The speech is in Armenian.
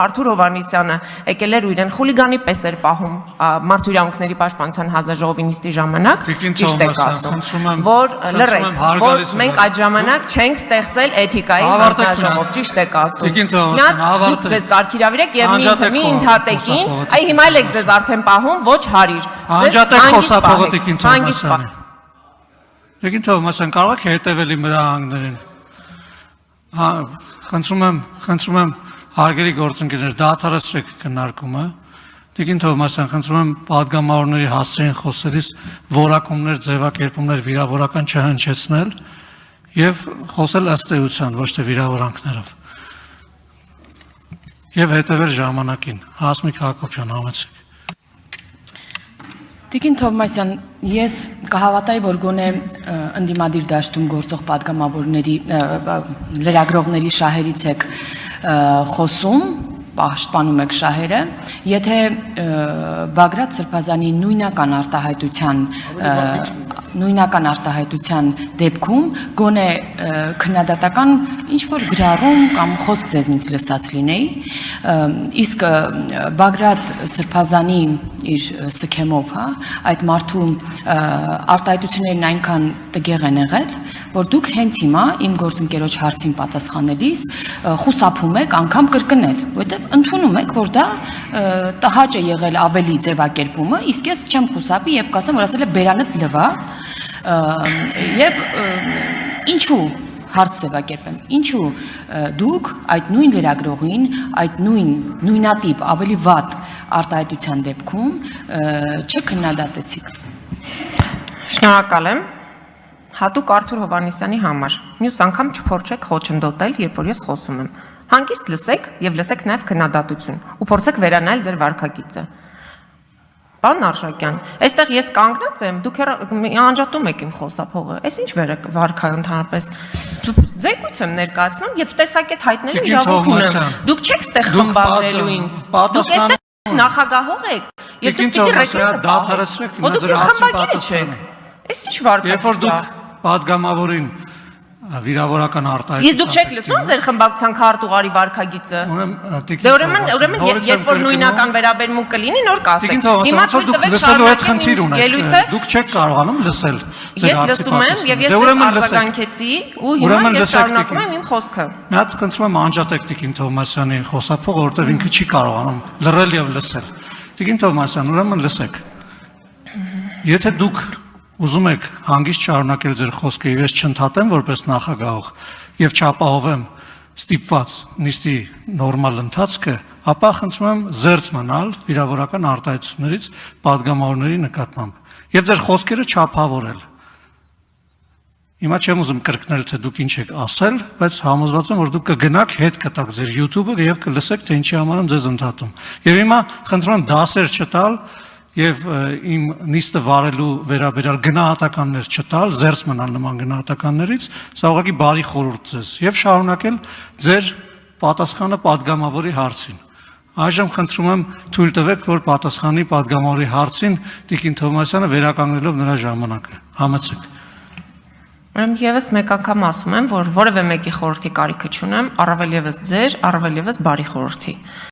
Արթուր Հովհաննիսյանը եկել էր ու իրեն խուլիգանի պես էր պահում Մարդու իրավունքների պաշտպանության հանձնաժողովի նիստի ժամանակ, ճիշտ եք ասում, որ լռեք, որ մենք այդ ժամանակ չենք ստեղծել էթիկայի հանձնաժողով, ճիշտ եք ասում։ Դուք ձեզ կարգիրավիրեք եւ մի ընդհատեք ինձ, այ հիմա էլ եք ձեզ արդեն պահում, ոչ հարիր։ Անջատեք խոսափողը Տիկին Թովմասյանի։ Տիկին Թովմասյան, կարող եք հետևել իմ հրահանգներին։ Խնդրում եմ Հարգելի գործընկերներ, դադարեցրեք քննարկումը։ Տիկին Թովմասյան, խնդրում եմ պատգամավորների հասցեին խոսելիս որակումներ, ձևակերպումներ վիրավորական չհնչեցնել եւ խոսել ըստ էության, ոչ թե վիրավորանքներով։ Եվ հետևել ժամանակին։ Հասմիկ Հակոբյան, համեցեք։ Տիկին Թովմասյան, ես կհավատայի, որ գոնե ընդդիմադիր դաշտում գործող պատգամավորների, լրագրողների շահերից եք խոսում, պաշտպանում եք շահերը, եթե Բագրատ Սրբազանի նույնական արտահայտության դեպքում գոնե քննադատական ինչ-որ գրառում կամ խոսք ձեզնից լսած լինեի, իսկ Բագրատ Սրբազանի իր սքեմով, այդ մարդու արտահայտություններն այնքան տգեղ են եղել, որ դուք հենց հիմա իմ գործընկերոջ հարցին պատասխանելիս խուսափում եք անգամ կրկնել, որովհետև ընդունում եք, որ դա տհաճ է եղել ավելի ձևակերպումը, իսկ ես չեմ խուսափի եւ կասեմ, որ ասել է բերանդ լվա եւ ինչու հարց ձևակերպեմ, ինչու դուք այդ նույն լրագրողին, այդ նույնատիպ ավելի վատ արտահայտության դեպքում չքննադատեցիք։ Շնորհակալ եմ։ Հատուկ Արթուր Հովհաննիսյանի համար։ Մյուս անգամ չփորձեք խոչընդոտել, երբ որ ես խոսում եմ։ Հանգիստ լսեք եւ լսեք նաեւ քննադատություն ու փորձեք վերանայել ձեր վարքագիծը։ Պարոն Արշակյան, այստեղ ես կանգնած եմ, դուք անջատում եք իմ խոսափողը։ Այս ինչ վարքա ընդհանրապես զեկույց եմ ներկայացնում եւ տեսակետ հայտնելու իրավունք ունեմ։ Դուք չեք ստեղ խմբագրելու ինձ։ Դուք այստեղ նախագահող եք եւ դուք պիտի ռեգլամենտը դադարեցրեք հիմա դրա հարցին պատասխանը։ Այս ինչ վարքագիծ է։ Երբ որ դուք պատգամավորին վիրավորական արտահայտություն։ Իսկ դուք չեք լսում ձեր խմբակցության քարտուղարի վարքագիծը։ Դե ուրեմն երբ որ նույնական վերաբերմունք կլինի, նոր կասեք։ Հիմա դուք լսելու հետ խնդիր ունեք։ Դուք չեք կարողանում լսել։ Ես լսում եմ եւ ես ձեզ արձագանքեցի ու հիմա ես շարունակում եմ իմ խոսքը։ Մի հատ խնդրում եմ անջատեք Տիկին Թովմասյանի խոսափողը, որտեղ ինքը չի կարողանում լռել եւ լսել։ Տիկին Թովմասյան, ուրեմն լսեք։ Եթե դուք ուզում եք հանգիստ շարունակել ձեր խոսքը եւ ես չընդհատեմ որպես նախագահող եւ չապահովեմ ստիպված նիստի նորմալ ընթացքը, ապա խնդրում եմ զերծ մնալ վիրավորական արտահայտություններից պատգամավորների նկատմամբ եւ ձեր խոսքերը չափավորել։ Հիմա չեմ ուզում կրկնել, թե դուք ինչ եք ասել, բայց համոզված եմ, որ դուք կգնաք հետ կտաք ձեր YouTube-ը եւ կլսեք, թե ինչի համար եմ ձեզ ընդհատում։ Եվ հիմա խնդրում եմ դասեր չտալ եւ իմ նիստը վարելու վերաբերյալ գնահատականներ չտալ, զերծ մնալ նման գնահատականներից, սա ուղղակի բարի խորհուրդ ձեզ եւ շարունակել ձեր պատասխանը պատգամավորի հարցին։ Այժմ խնդրում եմ թույլ տվեք, որ պատասխանի պատգամավորի հարցին Տիկին Թովմասյանը վերականգնելով նրա ժամանակը։ Համեցեք։ Եվս մեկ անգամ ասում եմ, որ որևէ մեկի խորհրդի կարիքը չունեմ, առավել եւս ձեր, առավել եւս բարի խորհրդի։